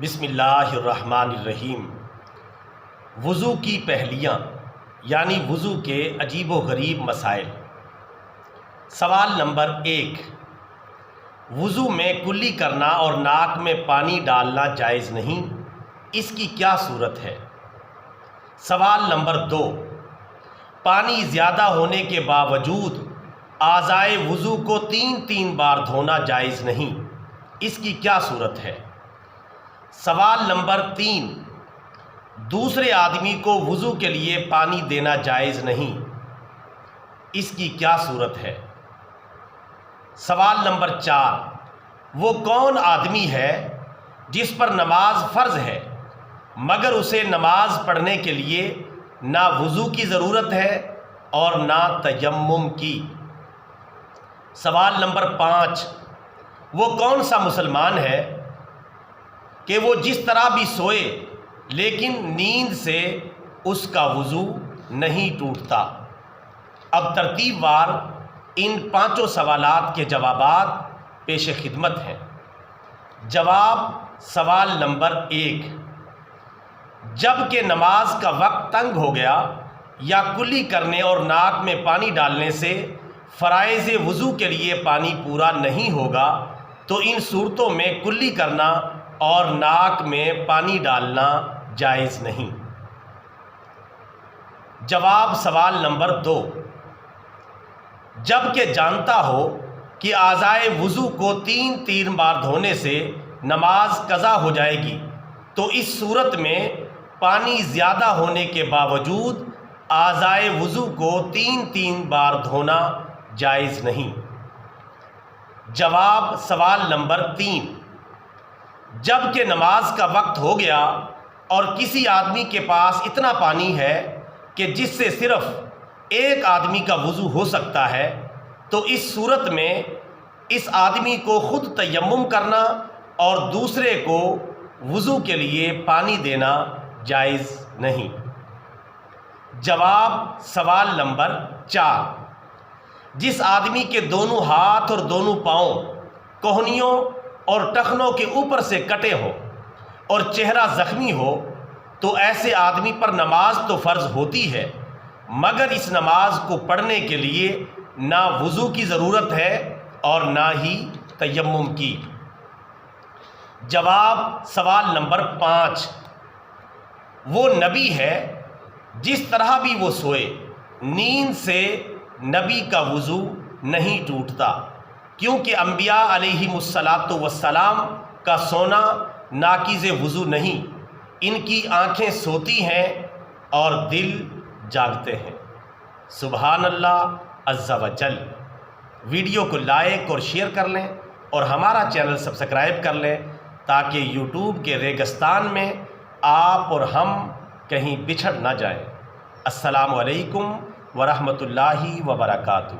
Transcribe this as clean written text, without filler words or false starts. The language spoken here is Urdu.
بسم اللہ الرحمن الرحیم۔ وضو کی پہلیاں یعنی وضو کے عجیب و غریب مسائل۔ سوال نمبر 1، وضو میں کلی کرنا اور ناک میں پانی ڈالنا جائز نہیں، اس کی کیا صورت ہے؟ سوال نمبر 2، پانی زیادہ ہونے کے باوجود اعضائے وضو کو تین بار دھونا جائز نہیں، اس کی کیا صورت ہے؟ سوال نمبر 3، دوسرے آدمی کو وضو کے لیے پانی دینا جائز نہیں، اس کی کیا صورت ہے؟ سوال نمبر 4، وہ کون آدمی ہے جس پر نماز فرض ہے مگر اسے نماز پڑھنے کے لیے نہ وضو کی ضرورت ہے اور نہ تیمم کی؟ سوال نمبر 5، وہ کون سا مسلمان ہے کہ وہ جس طرح بھی سوئے لیکن نیند سے اس کا وضو نہیں ٹوٹتا؟ اب ترتیب وار ان 5 سوالات کے جوابات پیش خدمت ہیں۔ جواب سوال نمبر 1، جب کہ نماز کا وقت تنگ ہو گیا یا کلی کرنے اور ناک میں پانی ڈالنے سے فرائض وضو کے لیے پانی پورا نہیں ہوگا تو ان صورتوں میں کلی کرنا اور ناک میں پانی ڈالنا جائز نہیں۔ جواب سوال نمبر 2، جب کہ جانتا ہو کہ اعضائے وضو کو تین بار دھونے سے نماز قضا ہو جائے گی تو اس صورت میں پانی زیادہ ہونے کے باوجود اعضائے وضو کو تین بار دھونا جائز نہیں۔ جواب سوال نمبر 3، جب کہ نماز کا وقت ہو گیا اور کسی آدمی کے پاس اتنا پانی ہے کہ جس سے صرف ایک آدمی کا وضو ہو سکتا ہے تو اس صورت میں اس آدمی کو خود تیمم کرنا اور دوسرے کو وضو کے لیے پانی دینا جائز نہیں۔ جواب سوال نمبر 4، جس آدمی کے دونوں ہاتھ اور دونوں پاؤں کوہنیوں اور ٹخنوں کے اوپر سے کٹے ہو اور چہرہ زخمی ہو تو ایسے آدمی پر نماز تو فرض ہوتی ہے مگر اس نماز کو پڑھنے کے لیے نہ وضو کی ضرورت ہے اور نہ ہی تیمم کی۔ جواب سوال نمبر 5، وہ نبی ہے جس طرح بھی وہ سوئے نیند سے نبی کا وضو نہیں ٹوٹتا، کیونکہ انبیاء علیہم السلام کا سونا ناقض وضو نہیں، ان کی آنکھیں سوتی ہیں اور دل جاگتے ہیں۔ سبحان اللہ عز و جل۔ ویڈیو کو لائک اور شیئر کر لیں اور ہمارا چینل سبسکرائب کر لیں تاکہ یوٹیوب کے ریگستان میں آپ اور ہم کہیں بچھڑ نہ جائیں۔ السلام علیکم ورحمۃ اللہ وبرکاتہ۔